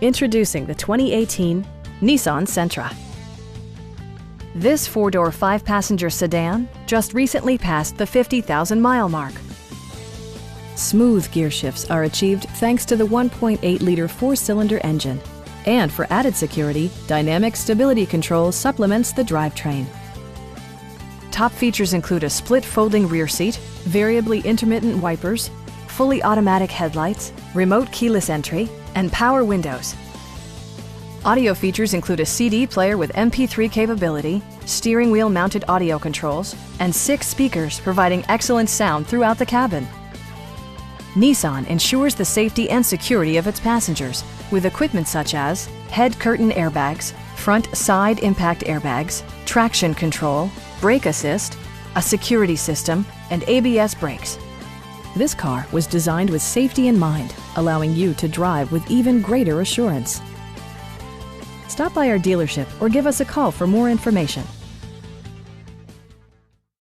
Introducing the 2018 Nissan Sentra. This four-door, five-passenger sedan just recently passed the 50,000-mile mark. Smooth gear shifts are achieved thanks to the 1.8-liter four-cylinder engine. And for added security, dynamic stability control supplements the drivetrain. Top features include a split folding rear seat, variably intermittent wipers, fully automatic headlights, remote keyless entry, and power windows. Audio features include a CD player with MP3 capability, steering wheel mounted audio controls, and 6 speakers providing excellent sound throughout the cabin. Nissan ensures the safety and security of its passengers with equipment such as head curtain airbags, front side impact airbags, traction control, brake assist, a security system, and ABS brakes. This car was designed with safety in mind, allowing you to drive with even greater assurance. Stop by our dealership or give us a call for more information.